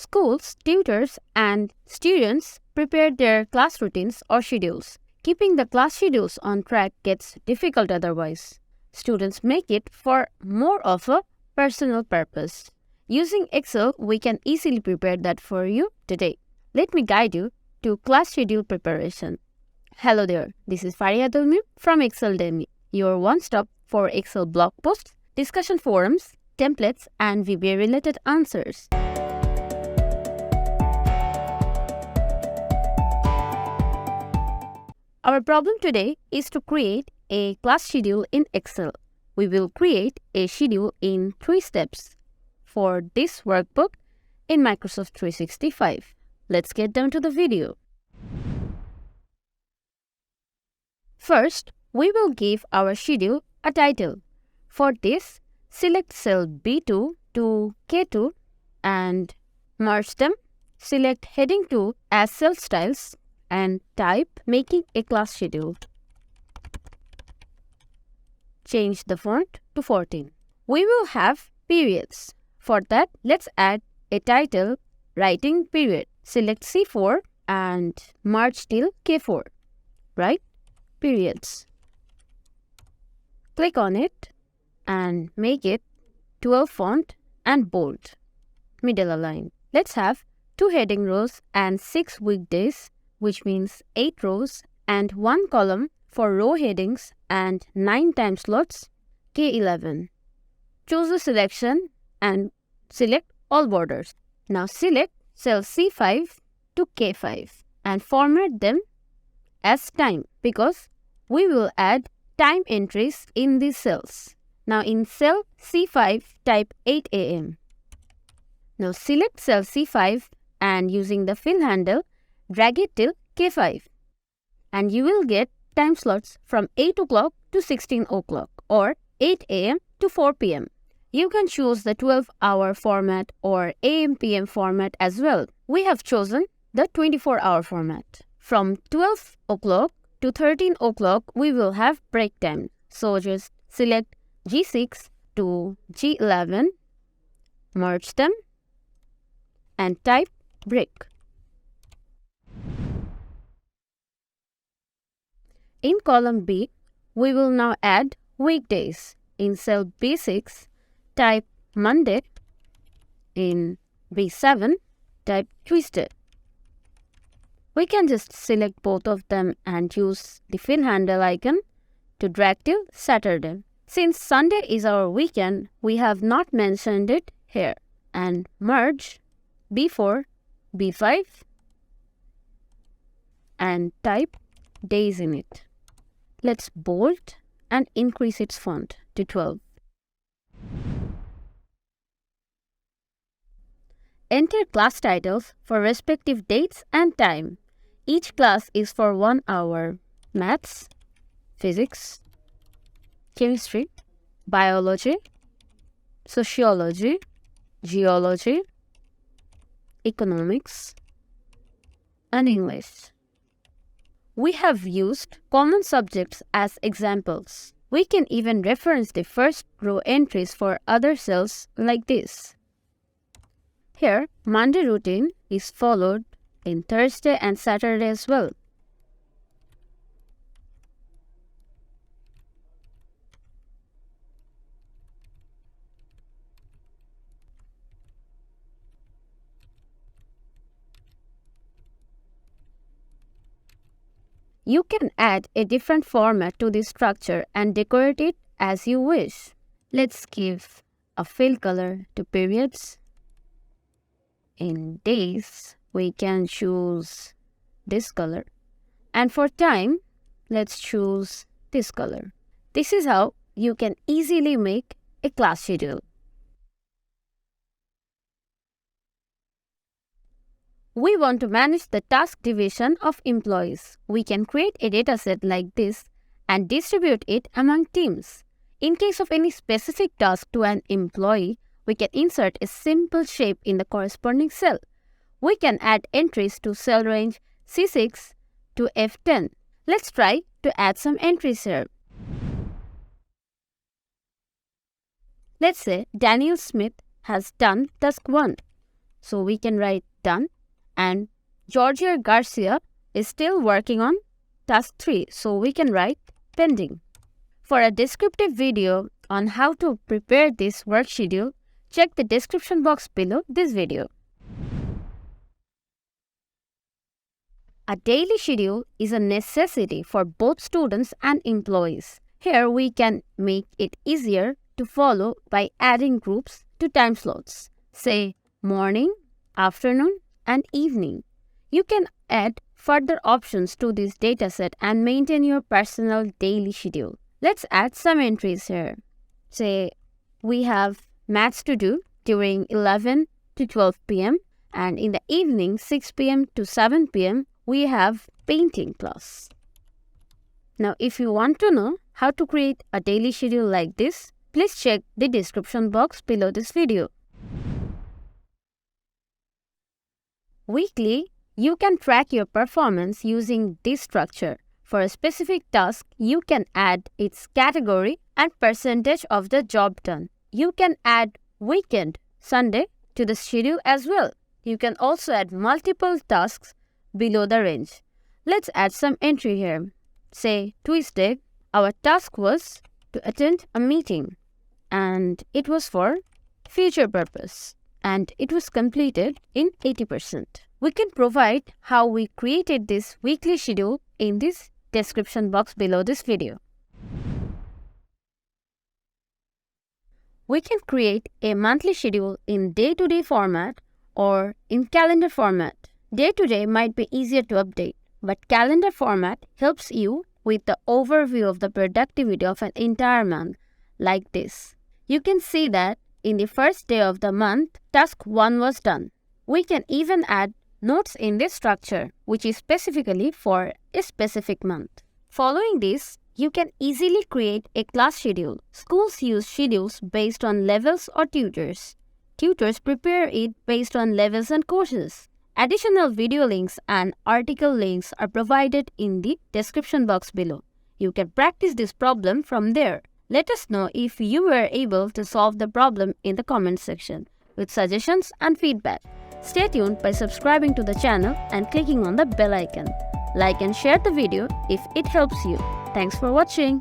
Schools, tutors, and students prepare their class routines or schedules. Keeping the class schedules on track gets difficult otherwise. Students make it for more of a personal purpose. Using Excel, we can easily prepare that for you today. Let me guide you to class schedule preparation. Hello there, this is Farihatul Mim from Excel Demi, your one-stop for Excel blog posts, discussion forums, templates, and VBA-related answers. Our problem today is to create a class schedule in Excel. We will create a schedule in 3 steps for this workbook in Microsoft 365. Let's get down to the video. First, we will give our schedule a title. For this, select cell B2 to K2 and merge them. Select heading 2 as cell styles and type making a class schedule. Change the font to 14. We will have periods. For that, let's add a title writing period. Select C4 and merge till K4. Write periods. Click on it and make it 12 font and bold. Middle align. Let's have 2 heading rows and 6 weekdays, which means 8 rows and 1 column for row headings and 9 time slots, K11. Choose a selection and select all borders. Now select cell C5 to K5 and format them as time because we will add time entries in these cells. Now in cell C5, type 8 AM. Now select cell C5 and using the fill handle, drag it till K5 and you will get time slots from 8 o'clock to 16 o'clock or 8 AM to 4 PM. You can choose the 12-hour format or AM-PM format as well. We have chosen the 24-hour format. From 12 o'clock to 13 o'clock, we will have break time. So just select G6 to G11, merge them and type break. In column B, we will now add weekdays. In cell B6, type Monday. In B7, type Tuesday. We can just select both of them and use the fill handle icon to drag till Saturday. Since Sunday is our weekend, we have not mentioned it here. And merge B4, B5 and type days in it. Let's bold and increase its font to 12. Enter class titles for respective dates and time. Each class is for 1 hour. Maths, Physics, Chemistry, Biology, Sociology, Geology, Economics, and English. We have used common subjects as examples. We can even reference the first row entries for other cells like this. Here, Monday routine is followed in Thursday and Saturday as well. You can add a different format to this structure and decorate it as you wish. Let's give a fill color to periods. In days, we can choose this color. And for time, let's choose this color. This is how you can easily make a class schedule. We want to manage the task division of employees. We can create a dataset like this and distribute it among teams. In case of any specific task to an employee, we can insert a simple shape in the corresponding cell. We can add entries to cell range C6 to F10. Let's try to add some entries here. Let's say Daniel Smith has done task 1. so we can write done. And Georgia Garcia is still working on task 3, so we can write pending. For a descriptive video on how to prepare this work schedule, check the description box below this video. A daily schedule is a necessity for both students and employees. Here we can make it easier to follow by adding groups to time slots, say morning, afternoon, and evening. You can add further options to this dataset and maintain your personal daily schedule. Let's add some entries here. Say we have maths to do during 11 to 12 p.m. and in the evening 6 p.m. to 7 p.m. we have painting class. Now if you want to know how to create a daily schedule like this, please check the description box below this video. Weekly, you can track your performance using this structure. For a specific task, you can add its category and percentage of the job done. You can add weekend, Sunday, to the schedule as well. You can also add multiple tasks below the range. Let's add some entry here. Say Tuesday, our task was to attend a meeting and it was for future purpose and it was completed in 80%. We can provide how we created this weekly schedule in this description box below this video. We can create a monthly schedule in day-to-day format or in calendar format. Day-to-day might be easier to update, but calendar format helps you with the overview of the productivity of an entire month, like this. You can see that in the first day of the month, task 1 was done. We can even add notes in this structure, which is specifically for a specific month. Following this, you can easily create a class schedule. Schools use schedules based on levels or tutors. Tutors prepare it based on levels and courses. Additional video links and article links are provided in the description box below. You can practice this problem from there. Let us know if you were able to solve the problem in the comment section with suggestions and feedback. Stay tuned by subscribing to the channel and clicking on the bell icon. Like and share the video if it helps you. Thanks for watching.